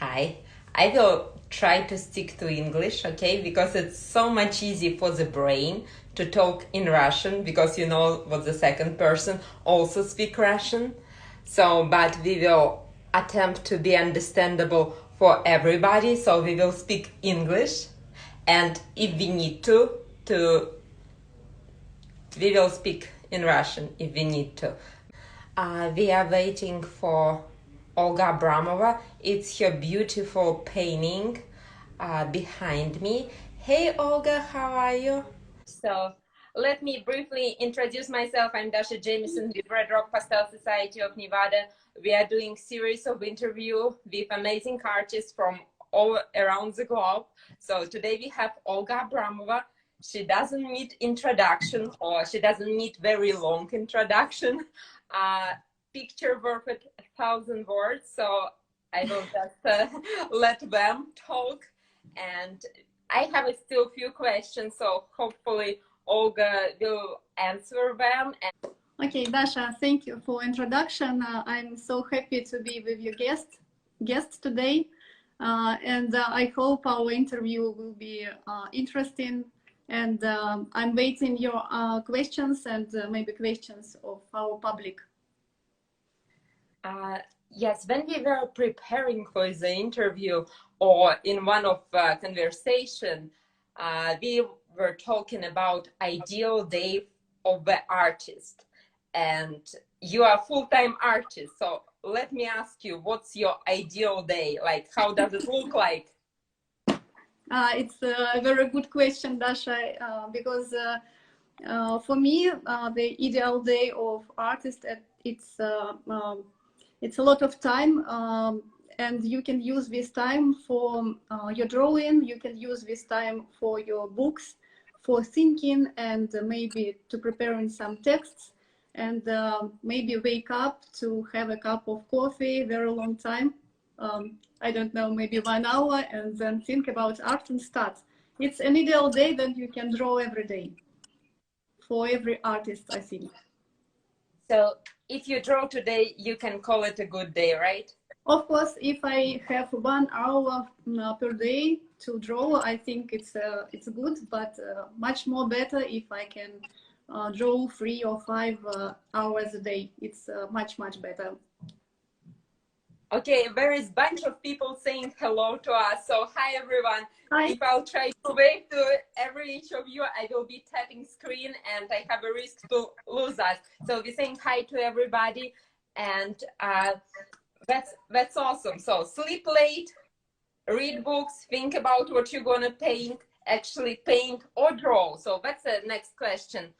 Hi, I will try to stick to English, okay? Because it's so much easier for the brain to talk in Russian because you know what the second person also speak Russian. So, but we will attempt to be understandable for everybody. So we will speak English, and if we need to we will speak in Russian if we need to. We are waiting for Olga Abramova. It's her beautiful painting behind me. Hey Olga, how are you? So let me briefly introduce myself. I'm Dasha Jamieson with Red Rock Pastel Society of Nevada. We are doing series of interview with amazing artists from all around the globe. So today we have Olga Abramova. She doesn't need introduction, or she doesn't need very long introduction. Picture worth 1,000 words. So I will just let them talk. And I have still a few questions, so hopefully Olga will answer them. Okay, Dasha, thank you for introduction. I'm so happy to be with your guest today, and I hope our interview will be interesting. And I'm waiting your questions and maybe questions of our public. Yes, when we were preparing for the interview or in one of conversation, we were talking about ideal day of the artist, and you are a full-time artist. So let me ask you, what's your ideal day? Like, how does it look like? It's a very good question, Dasha, because for me, the ideal day of artist, it's a lot of time, and you can use this time for your drawing. You can use this time for your books, for thinking, and maybe to preparing some texts, and maybe wake up to have a cup of coffee, very long time. I don't know, maybe 1 hour, and then think about art and start. It's an ideal day that you can draw every day for every artist, I think. So if you draw today, you can call it a good day, right? Of course, if I have 1 hour per day to draw, I think it's good, but much more better if I can draw 3 or 5 hours a day. It's much better. Okay, there is a bunch of people saying hello to us. So hi everyone. Hi. If I'll try to wave to every each of you, I will be tapping screen and I have a risk to lose us. So we're saying hi to everybody, and that's awesome. So sleep late, read books, think about what you're gonna paint, actually paint or draw. So that's the next question.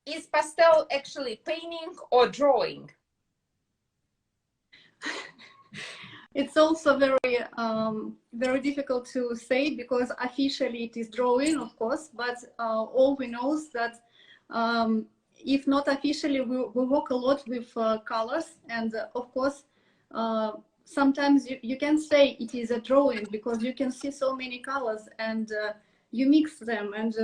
Is pastel actually painting or drawing? It's also very difficult to say, because officially it is drawing, of course, but all we know is that if not officially, we work a lot with colors, and of course sometimes you can say it is a drawing because you can see so many colors, and you mix them, and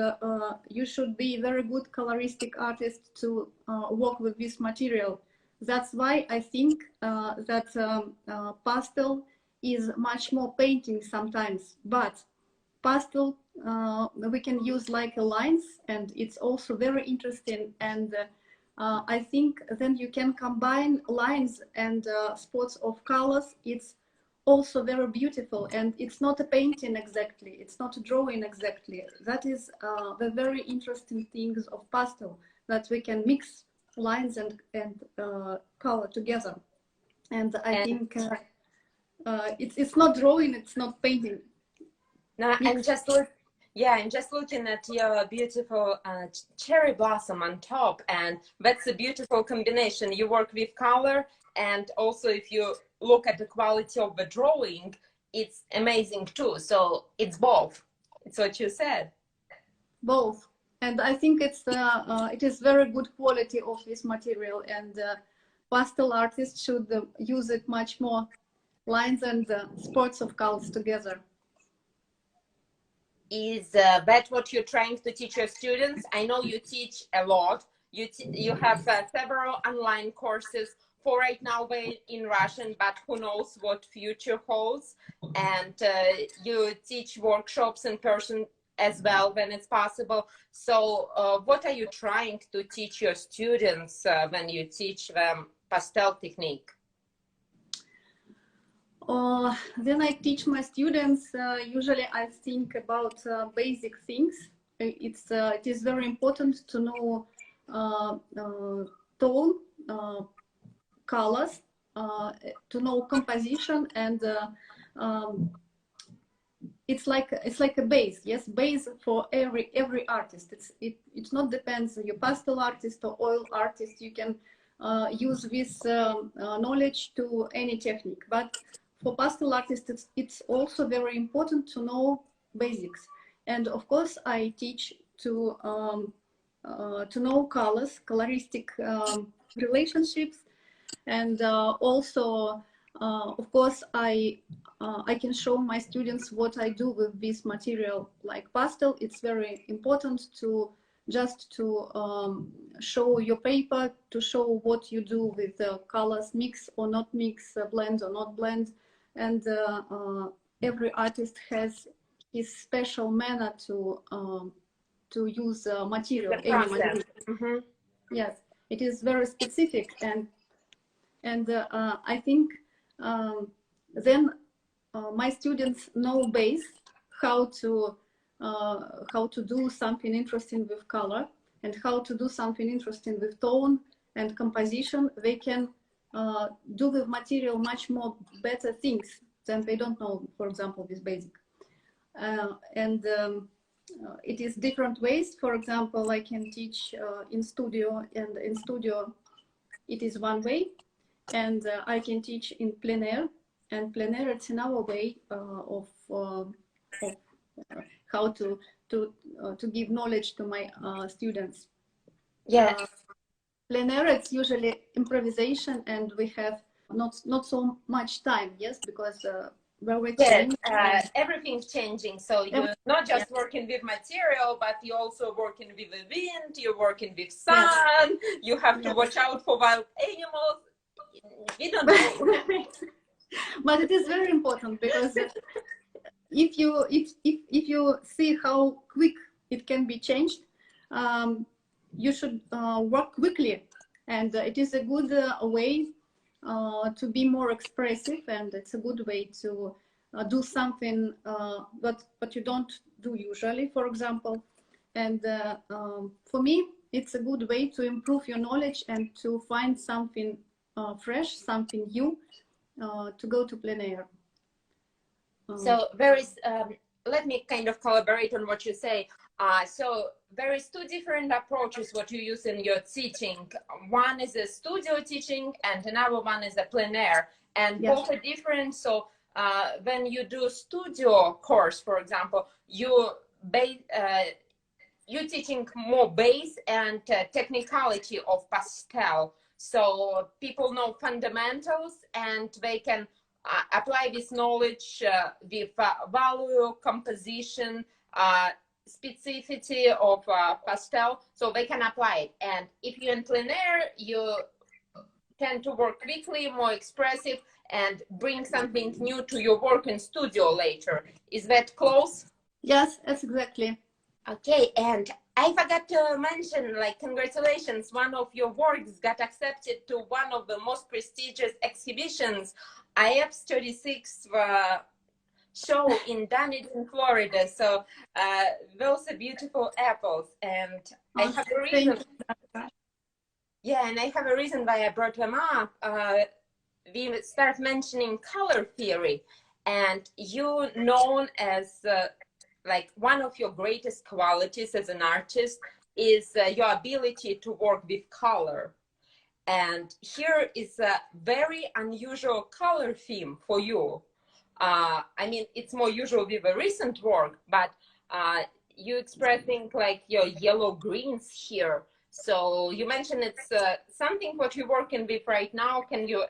you should be a very good coloristic artist to work with this material. That's why I think that pastel is much more painting sometimes, but pastel we can use like lines, and it's also very interesting. And I think then you can combine lines and spots of colors. It's also very beautiful, and it's not a painting exactly, it's not a drawing exactly. That is the very interesting things of pastel, that we can mix lines and color together. And I think it's not drawing, it's not painting. No, I'm just looking at your beautiful cherry blossom on top, and that's a beautiful combination. You work with color, and also if you look at the quality of the drawing, it's amazing too. So it's both. It's what you said. Both. And I think it is very good quality of this material, and pastel artists should use it much more, lines and spots of colors together. Is that what you're trying to teach your students? I know you teach a lot. You have several online courses for right now we're in Russian, but who knows what future holds. And you teach workshops in person as well when it's possible. So what are you trying to teach your students when you teach them pastel technique? When I teach my students, usually I think about basic things. It is very important to know tone, colors, to know composition, and it's like a base. Yes, base for every artist. It's not depends on your pastel artist or oil artist. You can use this knowledge to any technique, but for pastel artists, it's also very important to know basics. And of course, I teach to know colors, coloristic relationships, and also, of course, I can show my students what I do with this material like pastel. It's very important to just to show your paper, to show what you do with the colors, mix or not mix, blend or not blend. And every artist has his special manner to use material, any material. Mm-hmm. Yes, it is very specific, and I think then my students know base how to do something interesting with color, and how to do something interesting with tone and composition. They can do with material much more better things than they don't know, for example, with basic. And it is different ways. For example, I can teach in studio, and in studio it is one way, and I can teach in plein air, and plein air it's another way of how to give knowledge to my students. Yeah. Plein air, it's usually improvisation, and we have not so much time, yes, because where we're everything's changing. So you're not just working with material, but you're also working with the wind, you're working with sun, you have to watch out for wild animals. We don't know. But it is very important, because if you see how quick it can be changed, you should work quickly, and it is a good way to be more expressive, and it's a good way to do something but you don't do usually, for example. And for me, it's a good way to improve your knowledge and to find something fresh, something new, to go to plein air. So there is, let me kind of collaborate on what you say. So there is two different approaches what you use in your teaching. One is a studio teaching, and another one is a plein air, and both are different. So when you do studio course, for example, you're teaching more base and technicality of pastel. So people know fundamentals, and they can apply this knowledge with value, composition, specificity of pastel, so they can apply it. And if you're in plein air, you tend to work quickly, more expressive, and bring something new to your work in studio later. Is that close? Yes, that's exactly. Okay, and I forgot to mention, like, congratulations, one of your works got accepted to one of the most prestigious exhibitions, IF36 show in Dunedin, Florida. So those are beautiful apples, and I have a reason. Yeah, and I have a reason why I brought them up. We start mentioning color theory, and you known as like one of your greatest qualities as an artist is your ability to work with color. And here is a very unusual color theme for you. I mean, it's more usual with a recent work, but you expressing like your yellow greens here. So you mentioned it's something what you're working with right now. Can you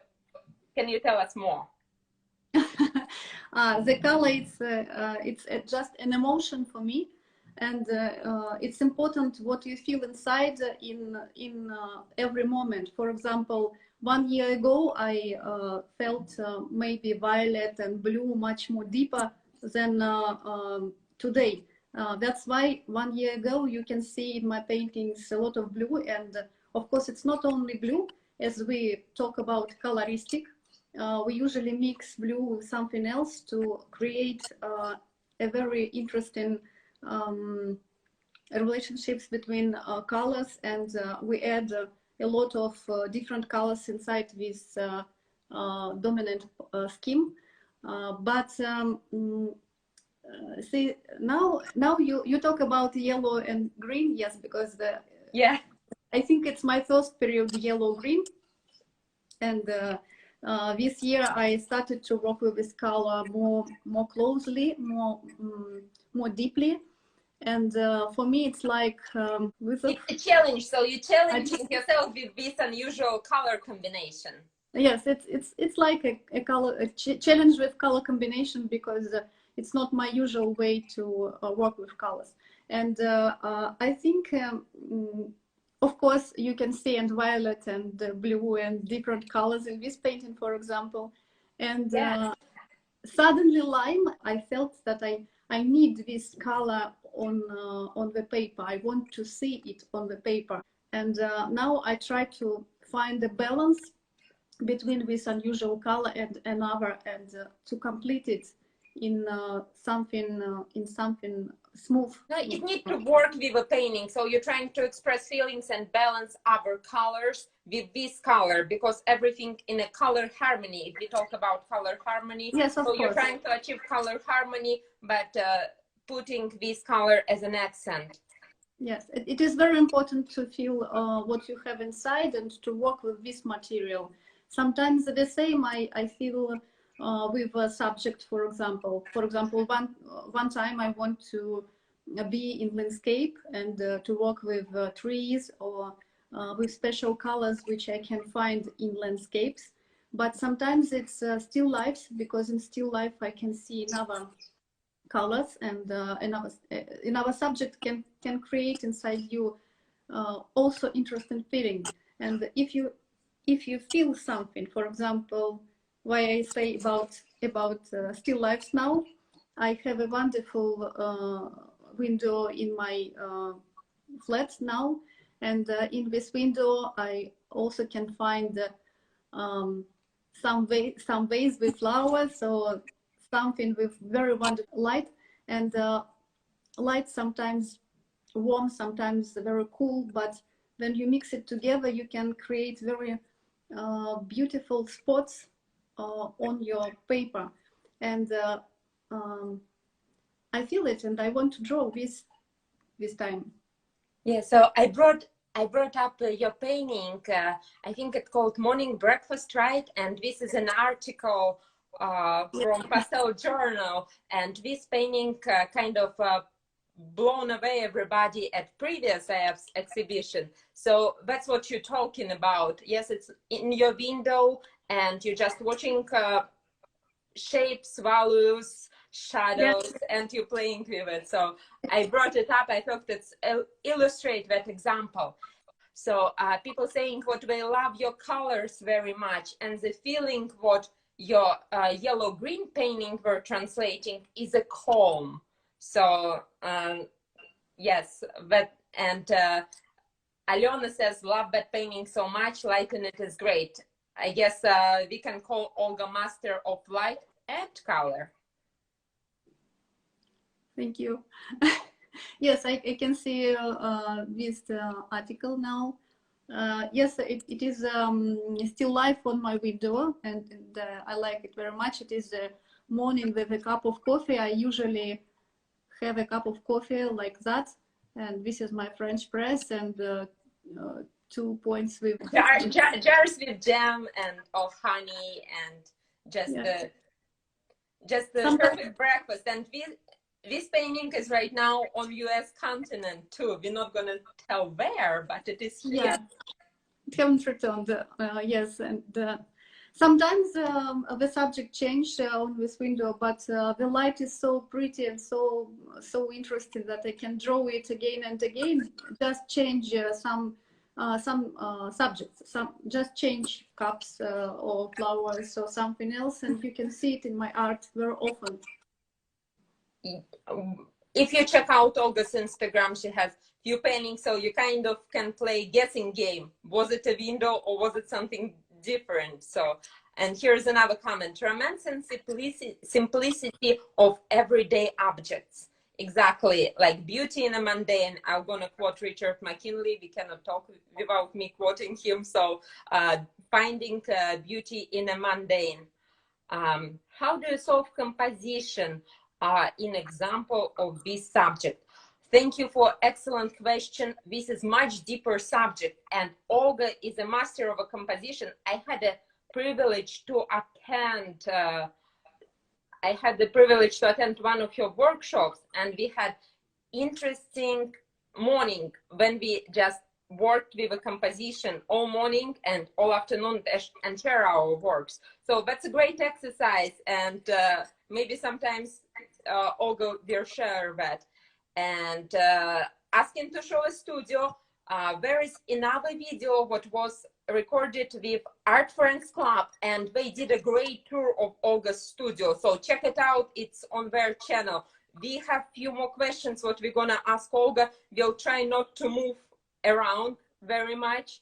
tell us more? The color, it's just an emotion for me. and it's important what you feel inside in every moment. For example, 1 year ago, I felt maybe violet and blue much more deeper than today. That's why 1 year ago you can see in my paintings a lot of blue, and of course it's not only blue. As we talk about coloristic, we usually mix blue with something else to create a very interesting relationships between colors, and we add a lot of different colors inside this dominant scheme. See, now you talk about yellow and green. Yes, because Yeah. I think it's my first period yellow green, and this year I started to work with this color more closely, more deeply. And for me, it's like it's a challenge. So you're challenging yourself with this unusual color combination. Yes, it's like a challenge with color combination, because it's not my usual way to work with colors. And I think, of course, you can see and violet and blue and different colors in this painting, for example. And suddenly lime, I felt that I need this color on the paper. I want to see it on the paper. And now I try to find a balance between this unusual color and another, and to complete it in something smooth. No, you need to work with a painting. So you're trying to express feelings and balance other colors with this color, because everything in a color harmony. If we talk about color harmony, yes, of so course. You're trying to achieve color harmony, but putting this color as an accent. Yes, it is very important to feel what you have inside and to work with this material. Sometimes the same I feel with a subject, for example. For example, one time I want to be in landscape and to work with trees or with special colors which I can find in landscapes. But sometimes it's still lifes, because in still life I can see another colors, and another subject can create inside you also interesting feeling. And if you feel something, for example, why I say about still lifes now, I have a wonderful window in my flat now, and in this window I also can find some vase with flowers, or something with very wonderful light. And light sometimes warm, sometimes very cool, but when you mix it together you can create very beautiful spots on your paper. And I feel it, and I want to draw this time. Yeah, so I brought up your painting. I think it's called Morning Breakfast, right? And this is an article from Pastel journal, and this painting kind of blown away everybody at previous exhibition. So that's what you're talking about. Yes, it's in your window, and you're just watching shapes, values, shadows, yes, and you're playing with it. So I brought it up. I thought it's illustrate that example. So people saying what they love your colors very much, and the feeling what your yellow-green painting were translating is a calm. So yes, that, and Aliona says, love that painting so much, light in it is great. I guess we can call Olga master of light and color. Thank you. Yes, I can see this article now. Yes, it is still live on my window, and I like it very much. It is morning with a cup of coffee. I usually have a cup of coffee like that, and this is my French press, and 2 points with jars with jam and of honey, and just the perfect breakfast. And this painting is right now on US continent too. We're not gonna tell where, but it is here. Yeah, it haven't returned. Yes, and Sometimes the subject change on this window, but the light is so pretty and so interesting that I can draw it again and again. Just change some subjects, just change cups or flowers or something else, and you can see it in my art very often. If you check out Olga's Instagram, she has few paintings, so you kind of can play guessing game. Was it a window or was it something different? So, and here's another comment: romance and simplicity of everyday objects. Exactly, like beauty in a mundane. I'm gonna quote Richard McKinley. We cannot talk without me quoting him. So, finding beauty in a mundane. How do you solve composition in example of this subject? Thank you for excellent question. This is much deeper subject, and Olga is a master of a composition. I had a privilege to attend. I had the privilege to attend one of your workshops, and we had interesting morning when we just worked with a composition all morning and all afternoon and share our works. So that's a great exercise, and maybe sometimes Olga will share that. And asking to show a studio. There is another video what was recorded with Art Friends Club, and they did a great tour of Olga's studio. So check it out. It's on their channel. We have few more questions what we're gonna ask Olga. We'll try not to move around very much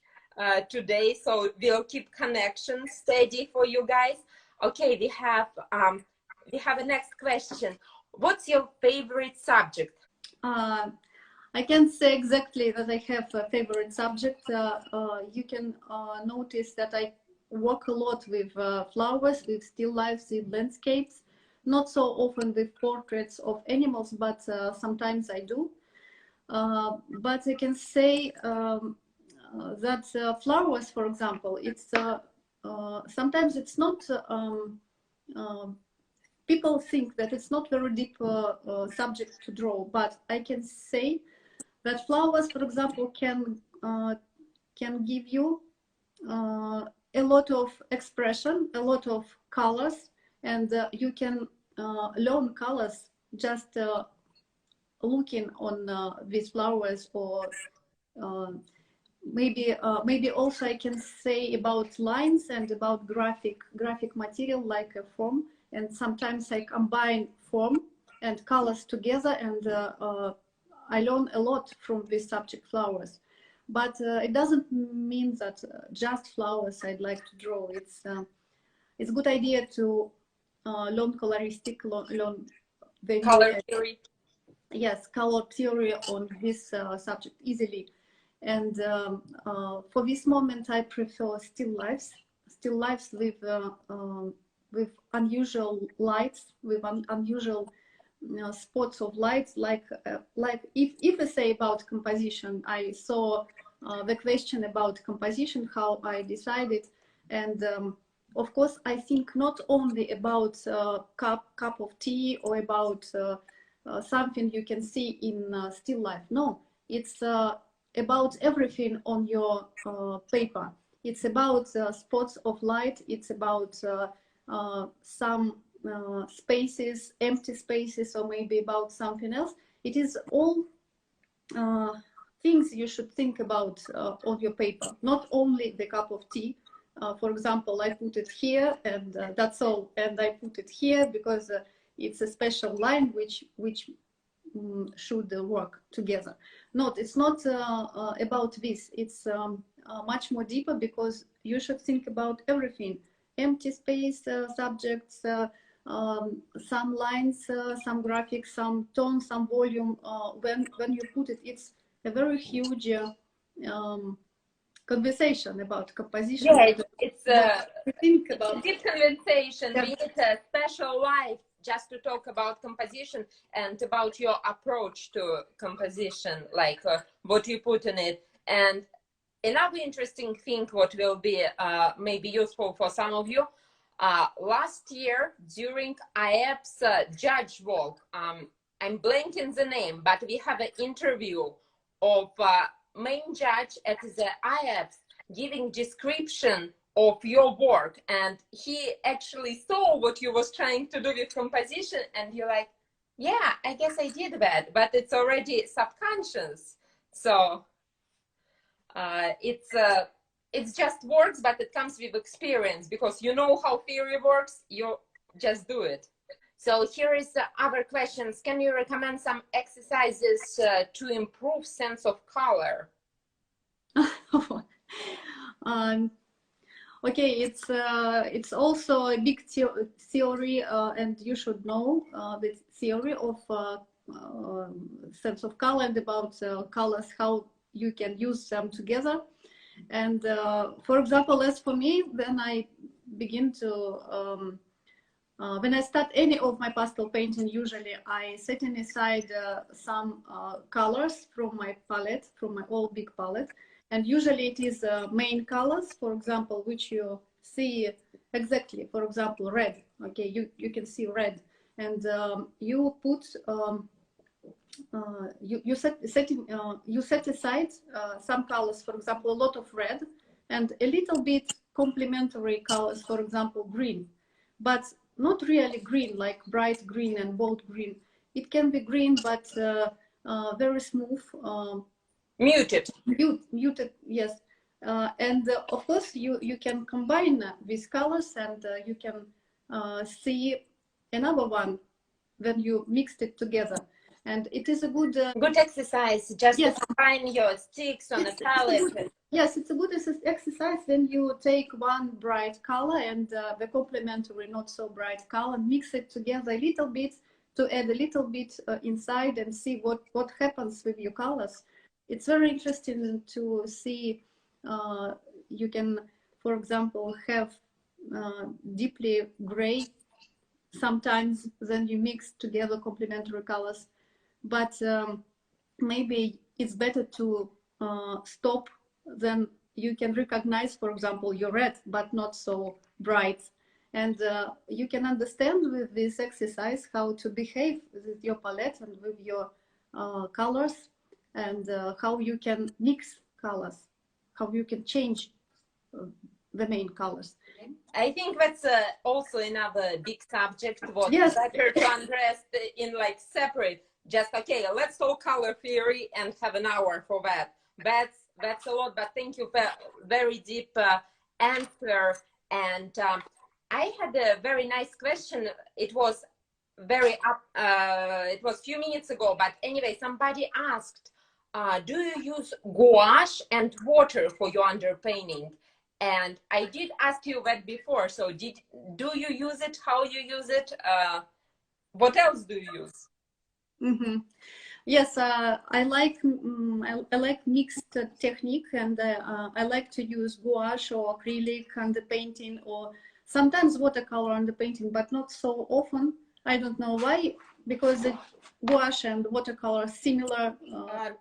today, so we'll keep connection steady for you guys. Okay, we have a next question. What's your favorite subject? I can't say exactly that I have a favorite subject. You can notice that I work a lot with flowers, with still lifes, with landscapes. Not so often with portraits of animals, but sometimes I do. But I can say that flowers, for example, it's sometimes it's not. People think that it's not very deep subject to draw, but I can say that flowers, for example, can give you a lot of expression, a lot of colors, and you can learn colors just looking on these flowers, or maybe also I can say about lines and about graphic material like a form, and sometimes I combine form and colors together, and I learn a lot from this subject flowers. But it doesn't mean that just flowers I'd like to draw. It's a good idea to learn coloristic, learn the color theory. Yes, color theory on this subject easily. And for this moment, I prefer still lifes with unusual lights, with unusual spots of lights. Like if I say about composition, I saw the question about composition, how I decided, and of course I think not only about cup of tea or about something you can see in still life. No, it's about everything on your paper. It's about spots of light. It's about some spaces, empty spaces, or maybe about something else. It is all things you should think about on your paper, not only the cup of tea. For example, I put it here, and that's all. And I put it here because it's a special line which should work together. It's not about this. It's much more deeper, because you should think about everything: empty space, subjects, some lines, some graphics, some tone, some volume. When you put it, it's a very huge conversation about composition. Yeah, it's think about deep conversation. Yeah. We need a special life just to talk about composition and about your approach to composition, like what you put in it. And another interesting thing, what will be maybe useful for some of you, last year during IEP's judge walk, I'm blanking the name, but we have an interview of main judge at the IEP's giving description of your work, and he actually saw what you was trying to do with composition, and you're like, yeah, I guess I did that, but it's already subconscious. So it's just works, but it comes with experience, because you know how theory works, you just do it. So here is the other questions. Can you recommend some exercises to improve sense of color? Okay, it's also a big theory, and you should know the theory of sense of color and about colors, how you can use them together. And for example, as for me, when I begin to when I start any of my pastel painting, usually I set aside some colors from my palette, from my all big palette. And usually it is main colors, for example, which you see exactly, for example, red. Okay, you can see red. And you put, you set aside some colors, for example, a lot of red, and a little bit complementary colors, for example, green. But not really green, like bright green and bold green. It can be green, but very smooth. Muted. Muted, yes. And of course, you can combine these colors, and you can see another one when you mixed it together. And it is a good good exercise, just yes. to combine your sticks on a palette. Yes, it's a good exercise when you take one bright color and the complementary, not so bright color, mix it together a little bit to add a little bit inside and see what happens with your colors. It's very interesting to see. You can, for example, have deeply gray sometimes, then you mix together complementary colors. But maybe it's better to stop, then you can recognize, for example, your red, but not so bright. And you can understand with this exercise how to behave with your palette and with your colors, and how you can mix colors, how you can change the main colors. I think that's also another big subject, what yes. better to address in like separate. Just okay, let's talk color theory and have an hour for that. That's a lot, but thank you for very deep answer. And I had a very nice question. It was very up. It was a few minutes ago, but anyway, somebody asked, "Do you use gouache and water for your underpainting?" And I did ask you that before. So do you use it? How you use it? What else do you use? Mm-hmm. Yes, I like mixed technique, and I like to use gouache or acrylic on the painting, or sometimes watercolor on the painting, but not so often. I don't know why, because the gouache and watercolor are similar.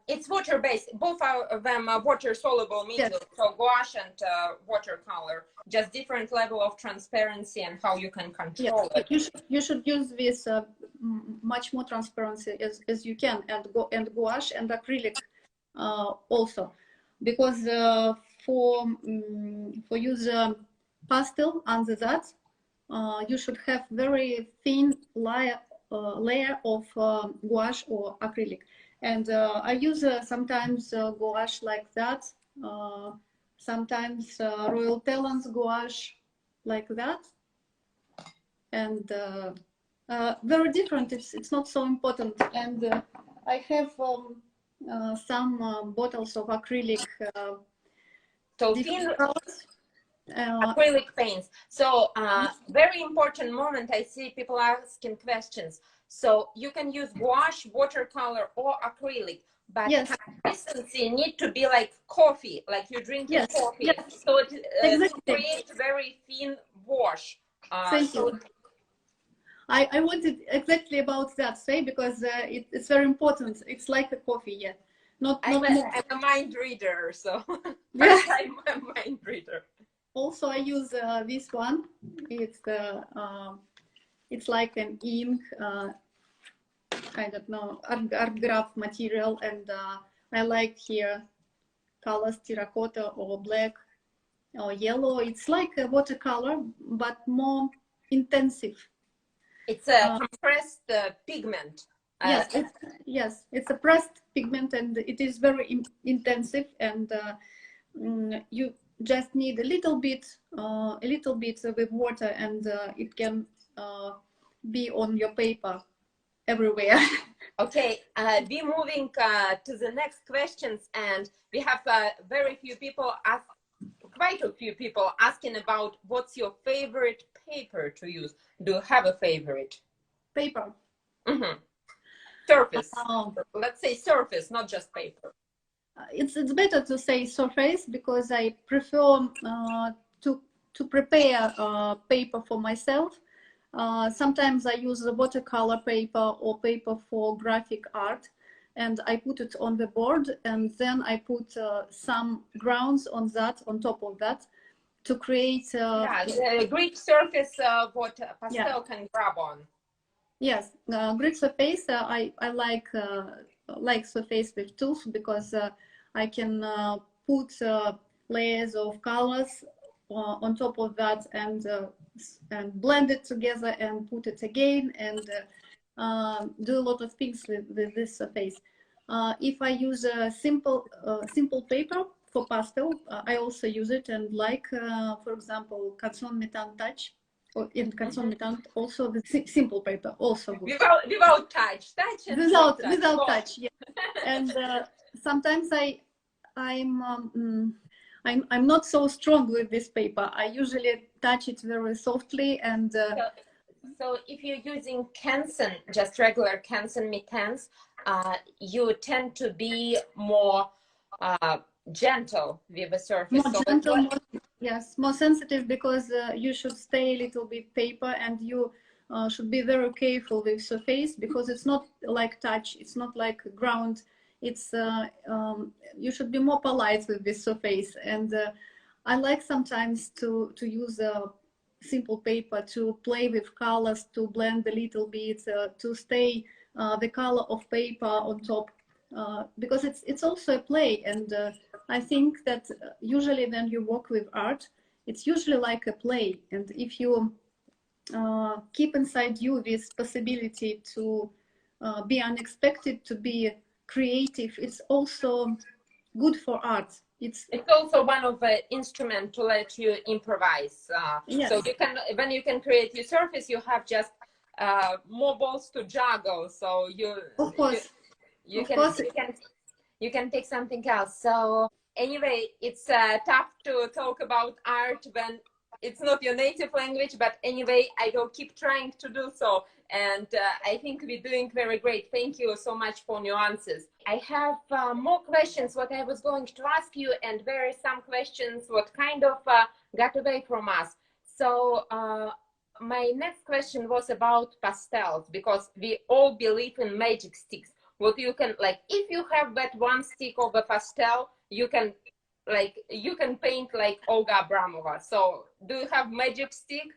It's water-based. Both of them are water-soluble medium. Yes. So gouache and watercolor, just different level of transparency and how you can control it. You should use this much more transparency as you can, and gouache and acrylic also, because for use pastel under that, you should have very thin layer of gouache or acrylic. And I use sometimes gouache like that, sometimes Royal Talens gouache like that, and very different. It's not so important. And I have some bottles of acrylic. So thin acrylic paints. So very important moment. I see people asking questions. So you can use gouache, watercolor, or acrylic, but yes. consistency need to be like coffee, like you drink yes. coffee. Yes. So it exactly. creates very thin wash. Thank you. I wanted exactly about that say, because it's very important. It's like a coffee, yeah. I'm a mind reader, so yes. I'm a mind reader. Also, I use this one. It's like an ink, I don't know, art graph material, and I like here colors terracotta or black. or yellow. It's like a watercolor, but more intensive. It's a compressed pigment. Yes, yes, it's a pressed pigment, and it is very intensive, and you just need a little bit with water, and it can be on your paper everywhere. Okay, be moving to the next questions, and we have very few people quite a few people asking about what's your favorite paper to use. Do you have a favorite? Paper. Mm-hmm. Surface. Let's say surface, not just paper. It's better to say surface, because I prefer to prepare paper for myself. Sometimes I use the watercolor paper or paper for graphic art, and I put it on the board, and then I put some grounds on top of that, to create the Greek surface what Pastel yeah. can grab on. Yes, Greek surface. I like surface with tools, because I can put layers of colors on top of that, and blend it together, and put it again, and do a lot of things with this surface. If I use a simple paper for pastel, I also use it, and like for example, Canson Metan Touch. Or in Canson Metan, also the simple paper, also good. Without touch, and without touch, yeah. And sometimes I'm not so strong with this paper. I usually touch it very softly, and so if you're using Canson, just regular Canson Metans, you tend to be more gentle with the surface. More gentle, more sensitive, because you should stay a little bit paper, and you should be very careful with surface, because it's not like touch, it's not like ground. It's you should be more polite with this surface, and I like sometimes to use a simple paper to play with colors, to blend a little bit, to stay the color of paper on top, because it's also a play, and I think that usually when you work with art, it's usually like a play, and if you keep inside you this possibility to be unexpected, to be creative, it's also good for art. It's also one of the instruments to let you improvise. Yes. So you can, when you can create your surface, you have just more balls to juggle. So of course you can take something else. So anyway, it's tough to talk about art when it's not your native language, but anyway, I will keep trying to do so. And I think we're doing very great. Thank you so much for your answers. I have more questions what I was going to ask you, and there are some questions what kind of got away from us. So my next question was about pastels, because we all believe in magic sticks. What you can, like, if you have that one stick of a pastel, you can paint like Olga Abramova. So do you have magic stick?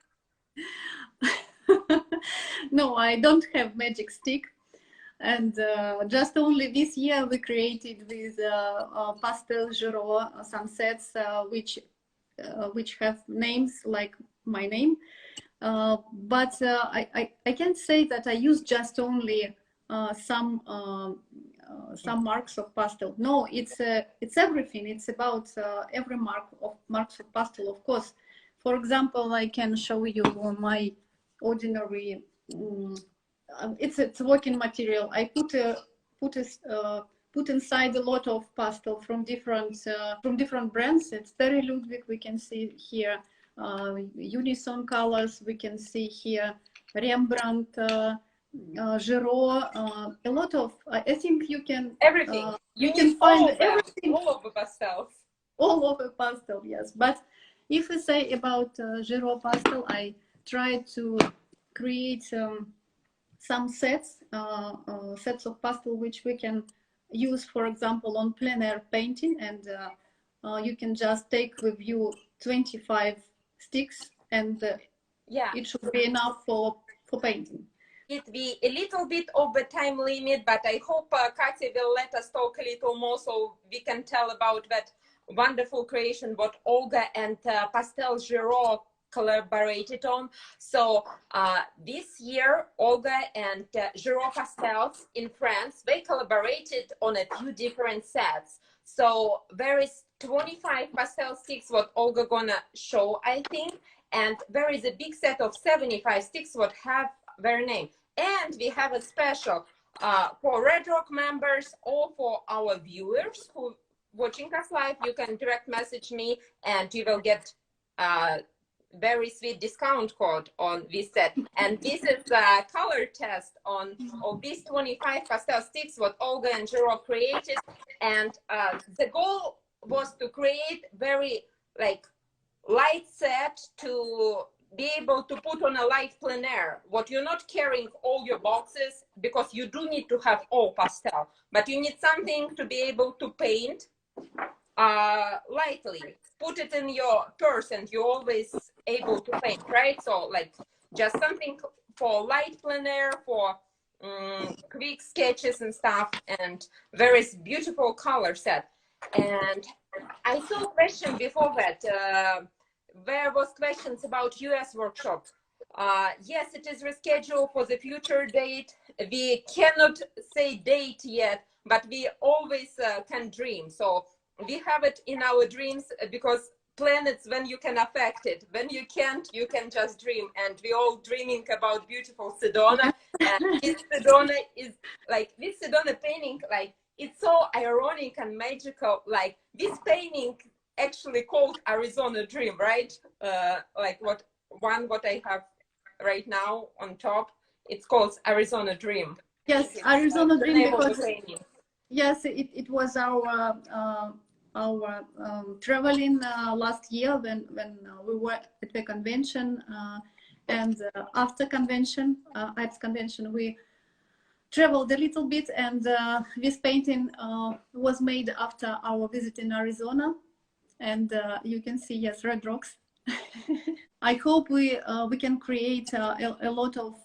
No, I don't have magic stick, and just only this year we created with Pastel Giro some sets which have names like my name, but I can't say that I use just only some marks of pastel. No, it's everything. It's about every marks of pastel, of course. For example, I can show you my ordinary. It's working material. I put inside a lot of pastel from different brands. It's Terry Ludwig. We can see here Unison colors. We can see here Rembrandt. Giro, a lot of. I think you can everything. You can find everything. All of the pastels. All of the pastel, yes. But if we say about Giro pastel, I try to create some sets of pastel which we can use, for example, on plein air painting, and you can just take with you 25 sticks, and it should be enough for painting. It be a little bit of the time limit, but I hope Katya will let us talk a little more so we can tell about that wonderful creation what Olga and Pastel Giro collaborated on. So this year, Olga and Giro Pastels in France, they collaborated on a few different sets. So there is 25 pastel sticks what Olga gonna show, I think, and there is a big set of 75 sticks what have their name. And we have a special for Red Rock members or for our viewers who watching us live. You can direct message me and you will get very sweet discount code on this set. And this is a color test on of these 25 pastel sticks what Olga and Giro created. And the goal was to create very like light set to be able to put on a light plein air. What you're not carrying all your boxes, because you do need to have all pastel, but you need something to be able to paint lightly. Put it in your purse and you're always able to paint, right? So like just something for light plein air, for quick sketches and stuff, and very beautiful color set. And I saw a question before that. There was questions about US workshop. Yes, it is rescheduled for the future date. We cannot say date yet, but we always can dream. So we have it in our dreams, because planets, when you can affect it, when you can't, you can just dream. And we all dreaming about beautiful Sedona. And this Sedona is like, this Sedona painting, like, it's so ironic and magical. Like this painting actually called Arizona Dream, right? Like what I have right now on top, it's called Arizona Dream. Yes, Arizona Dream, because yes, it was our traveling last year when we were at the convention, and after convention, at convention, we traveled a little bit, and this painting was made after our visit in Arizona. And you can see, yes, red rocks. I hope we can create a lot of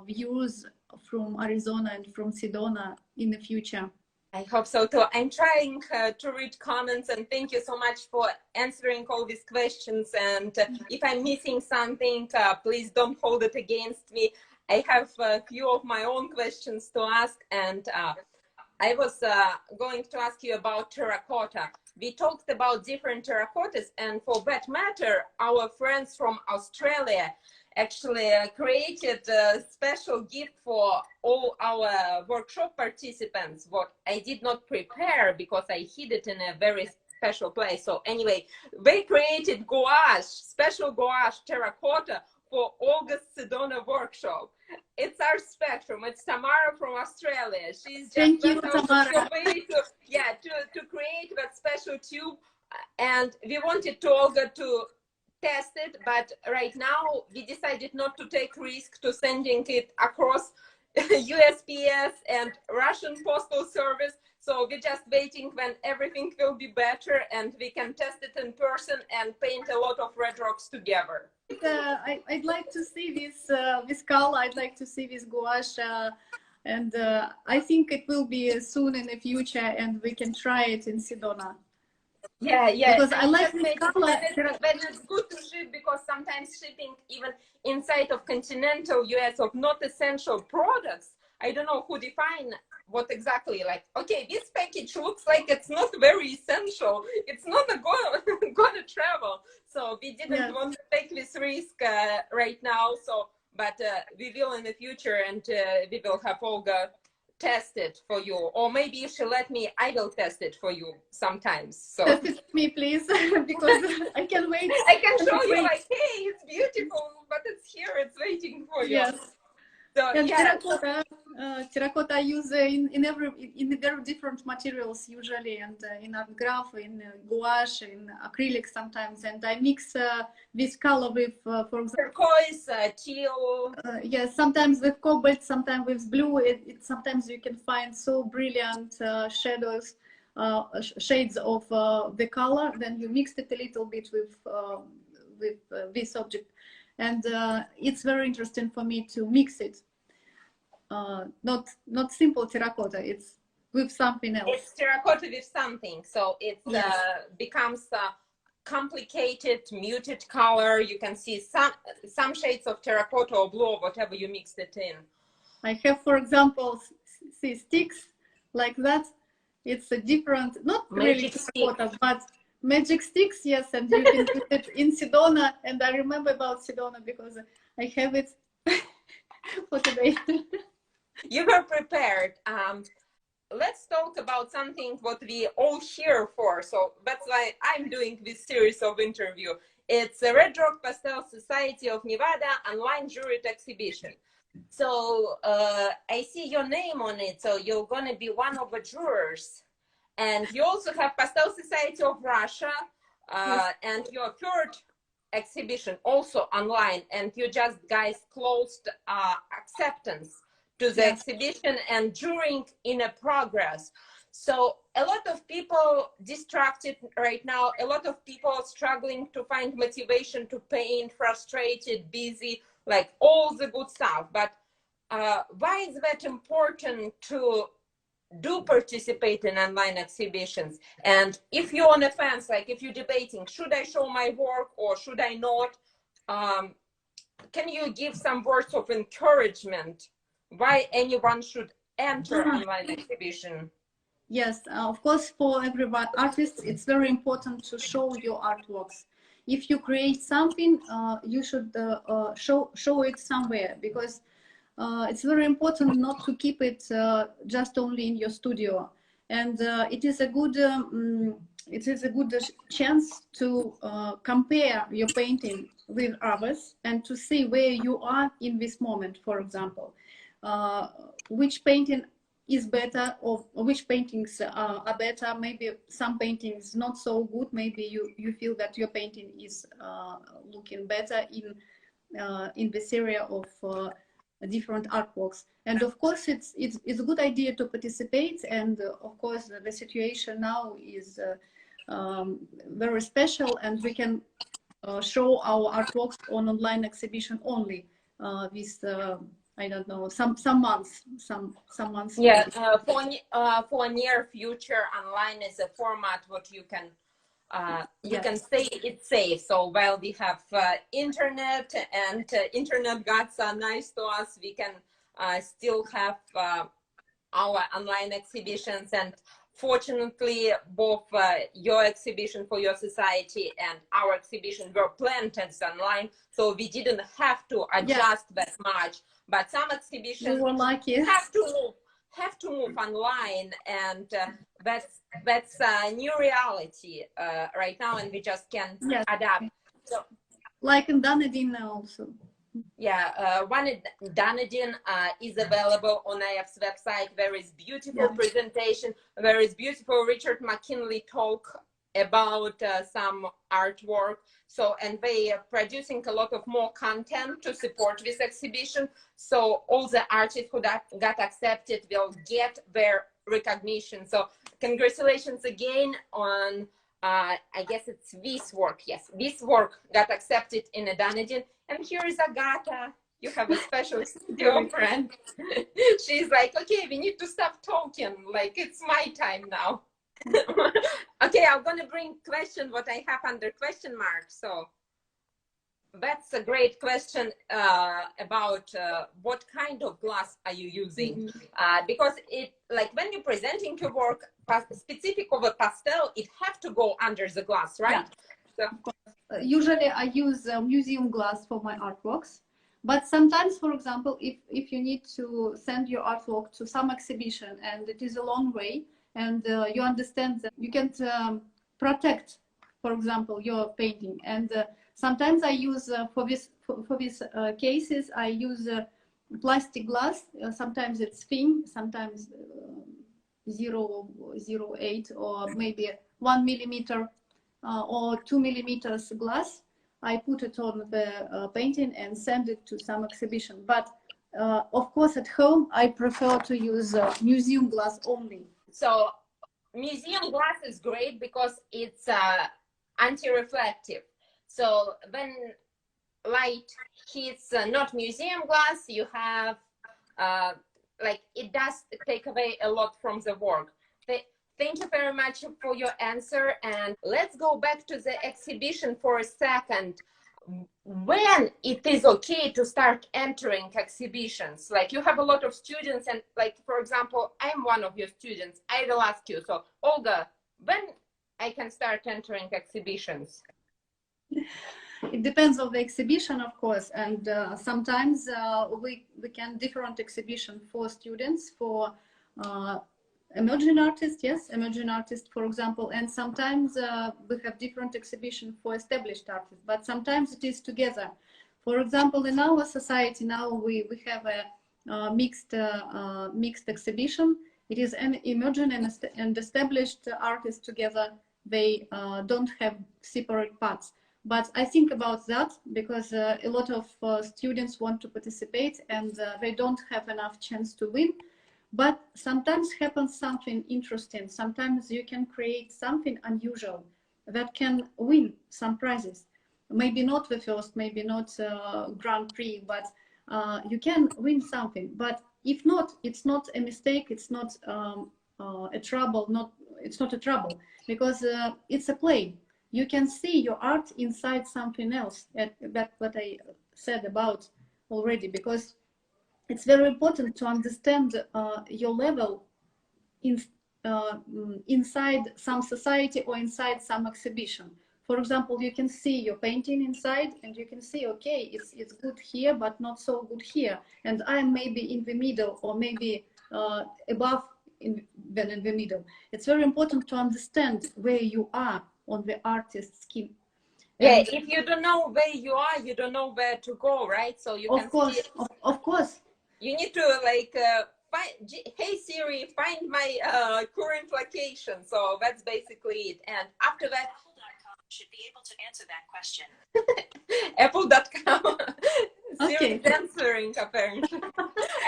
views from Arizona and from Sedona in the future. I hope so too. I'm trying to read comments, and thank you so much for answering all these questions. And if I'm missing something, please don't hold it against me. I have a few of my own questions to ask, and I was going to ask you about terracotta. We talked about different terracottas, and for that matter, our friends from Australia actually created a special gift for all our workshop participants, what I did not prepare because I hid it in a very special place. So anyway, they created gouache, special gouache terracotta for August Sedona workshop. It's our spectrum. It's Tamara from Australia. She's just went out of her way to create that special tube, and we wanted to Olga to test it, but right now we decided not to take risk to sending it across USPS and Russian Postal Service. So we're just waiting when everything will be better and we can test it in person and paint a lot of red rocks together. I'd like to see this color. I'd like to see this gouache, and I think it will be soon in the future, and we can try it in Sedona. Yeah, because I like this color. But it's good to ship, because sometimes shipping even inside of continental US of not essential products, I don't know who define what exactly, like, okay, this package looks like it's not very essential, it's not gonna travel, so we didn't want to take this risk right now. So but we will in the future, and we will have Olga test it for you, or maybe if she let me, I will test it for you sometimes. So test it for me, please, because I can wait. I can show you, like, hey, it's beautiful, but it's here, it's waiting for you. Yes. So and yeah, terracotta I use in very different materials usually, and in art graph, in gouache, in acrylic sometimes, and I mix this color with, for example, turquoise, teal. Yes, sometimes with cobalt, sometimes with blue. Sometimes you can find so brilliant shadows, shades of the color. Then you mix it a little bit with this object. And it's very interesting for me to mix it. Not simple terracotta. It's with something It's else. terracotta with something, so it Yes. becomes a complicated, muted color. You can see some shades of terracotta or blue or whatever you mixed it in. I have, for example, see sticks like that. It's a different, not really Magic stick. terracotta, but magic sticks, yes, and you can use it in Sedona. And I remember about Sedona because I have it for today. You were prepared. Let's talk about something what we all here for. So that's why I'm doing this series of interview. It's a Red Rock Pastel Society of Nevada online juried exhibition. So I see your name on it. So you're going to be one of the jurors. And you also have Pastel Society of Russia Yes. and your third exhibition also online. And you just guys closed acceptance to the exhibition and during in a progress. So a lot of people distracted right now, a lot of people struggling to find motivation to paint, frustrated, busy, like all the good stuff. But why is that important to do participate in online exhibitions? And if you're on a fence, like if you're debating, should I show my work or should I not? Can you give some words of encouragement why anyone should enter online exhibition? Yes, of course, for every artist, it's very important to show your artworks. If you create something, you should show it somewhere, because it's very important not to keep it just only in your studio. And it is a good chance to compare your painting with others and to see where you are in this moment. For example, which painting is better, or which paintings are better. Maybe some paintings not so good. Maybe you feel that your painting is looking better in this area of different artworks. And of course, it's a good idea to participate. And of course, the situation now is very special, and we can show our artworks on online exhibition only with I don't know, some months, some months. Yeah, for near future, online is a format what you can can say it's safe. So while we have internet and internet gods are nice to us, we can still have our online exhibitions. And fortunately, both your exhibition for your society and our exhibition were planned as online, so we didn't have to adjust that much. But some exhibitions have to move online, and that's a new reality right now, and we just can't adapt. So, like in Dunedin also. Yeah, one Dunedin is available on AF's website. There is beautiful presentation. There is beautiful Richard McKinley talk about some artwork. So, and they are producing a lot of more content to support this exhibition. So all the artists who got accepted will get their recognition. So congratulations again on, I guess it's this work. Yes, this work got accepted in a Dunedin. And here is Agata. You have a special studio friend. She's like, okay, we need to stop talking. Like, it's my time now. Okay, I'm gonna bring question what I have under question mark. So that's a great question about what kind of glass are you using? Because it, like when you're presenting your work specific of a pastel, it have to go under the glass, right? So usually I use museum glass for my artworks, but sometimes, for example, if you need to send your artwork to some exhibition and it is a long way, and you understand that you can't protect, for example, your painting, and sometimes I use for these cases I use plastic glass. Sometimes it's thin, sometimes 0.08 or maybe 1 millimeter or 2 millimeters glass. I put it on the painting and send it to some exhibition. But of course, at home, I prefer to use museum glass only. So museum glass is great because it's anti-reflective. So when light hits not museum glass, you have like it does take away a lot from the work. Thank you very much for your answer. And let's go back to the exhibition for a second. When it is okay to start entering exhibitions? Like you have a lot of students, and like, for example, I'm one of your students. I will ask you, so Olga, when I can start entering exhibitions? It depends on the exhibition, of course, and sometimes we can different exhibition for students, for emerging artists, yes, emerging artists, for example, and sometimes we have different exhibition for established artists, but sometimes it is together. For example, in our society now we have a mixed exhibition. It is an emerging and established artists together. They don't have separate parts. But I think about that because a lot of students want to participate and they don't have enough chance to win. But sometimes happens something interesting. Sometimes you can create something unusual that can win some prizes. Maybe not the first, maybe not Grand Prix, but you can win something. But if not, it's not a mistake. It's not a trouble. It's not a trouble because it's a play. You can see your art inside something else. That's what I said about already, because it's very important to understand your level inside some society or inside some exhibition. For example, you can see your painting inside and you can see, okay, it's good here, but not so good here. And I'm maybe in the middle or maybe above than in the middle. It's very important to understand where you are on the artist's skin. Yeah, and if you don't know where you are, you don't know where to go, right? So you of course, of course. You need to like find, hey Siri, find my current location. So that's basically it. And after that, Apple.com should be able to answer that question. Apple.com. Siri is answering apparently.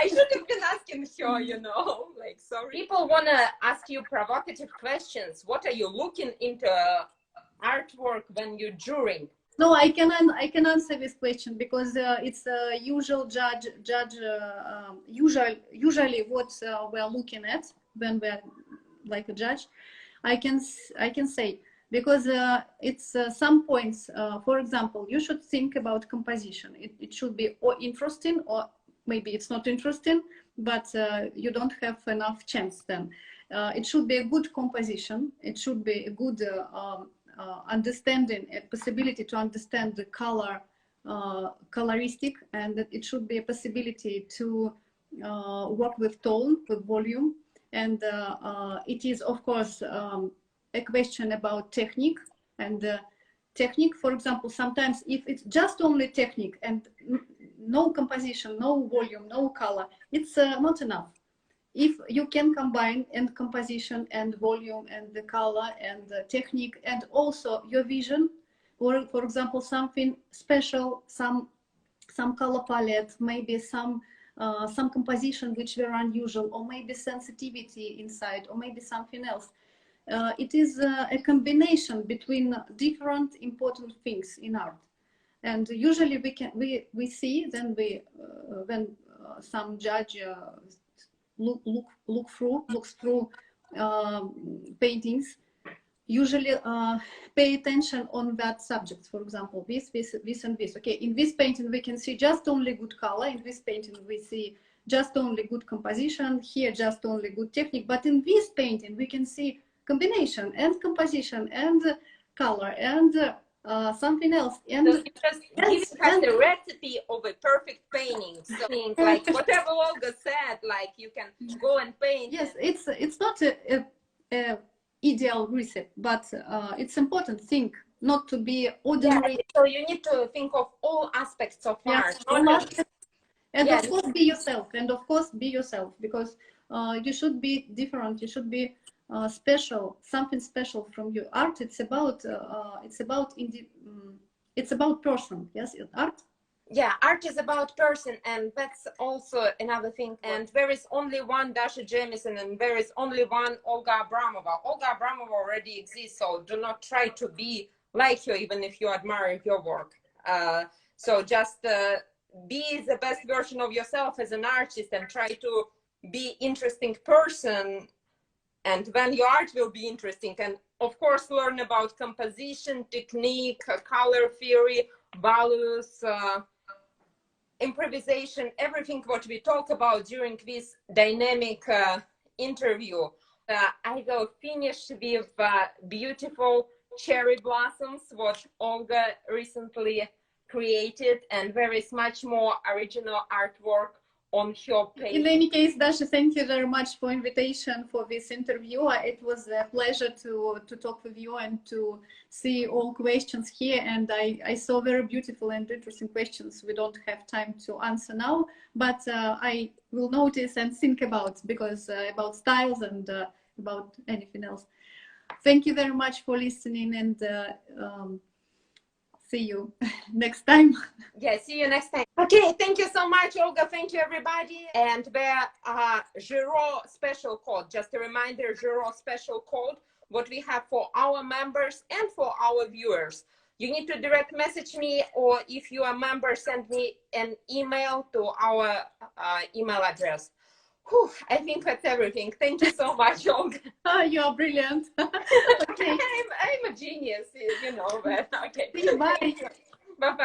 I should have been asking her, you know, like, sorry. People want to ask you provocative questions. What are you looking into artwork when you're juring? No, I can answer this question because it's a usual usually what we're looking at when we're like a judge. I can say because it's some points. For example, you should think about composition. It should be or interesting or maybe it's not interesting, but you don't have enough chance then. It should be a good composition. It should be a good understanding, a possibility to understand the color, coloristic, and that it should be a possibility to work with tone, with volume, and it is of course a question about technique. And technique, for example, sometimes if it's just only technique and no composition, no volume, no color, it's not enough. If you can combine and composition and volume and the color and the technique and also your vision, or for example something special, some color palette, maybe some composition which were unusual, or maybe sensitivity inside, or maybe something else. It is a combination between different important things in art, and usually we see then when some judge looks through paintings, usually pay attention on that subject. For example, this and this. Okay, in this painting we can see just only good color. In this painting we see just only good composition. Here just only good technique. But in this painting we can see combination and composition and color and something else. And so you just give us the recipe of a perfect painting. So like whatever Olga said, like you can go and paint. Yes, it's not a ideal recipe, but it's important thing not to be ordinary. Yeah, so you need to think of all aspects of art. And of course be yourself. And of course be yourself, because you should be different. You should be special, something special from your art. It's about person. Yes, art. Yeah, art is about person, and that's also another thing. And there is only one Dasha Jamison, and there is only one Olga Abramova. Olga Abramova already exists, so do not try to be like her, even if you admire your work. So just be the best version of yourself as an artist, and try to be interesting person, and then your art will be interesting. And of course, learn about composition, technique, color theory, values, improvisation, everything what we talk about during this dynamic interview. I will finish with beautiful cherry blossoms what Olga recently created, and there is much more original artwork on her page. In any case, Dasha, thank you very much for invitation for this interview. It was a pleasure to talk with you and to see all questions here. And I saw very beautiful and interesting questions we don't have time to answer now, but I will notice and think about, because about styles and about anything else. Thank you very much for listening, and see you next time. Yeah, see you next time. Okay, thank you so much, Olga. Thank you, everybody. And the Giro special code, just a reminder, Giro special code, what we have for our members and for our viewers. You need to direct message me, or if you are a member, send me an email to our email address. Whew, I think that's everything. Thank you so much, Olga. Oh, you are brilliant. Okay. I'm a genius, you know that. Okay. Bye. Bye-bye.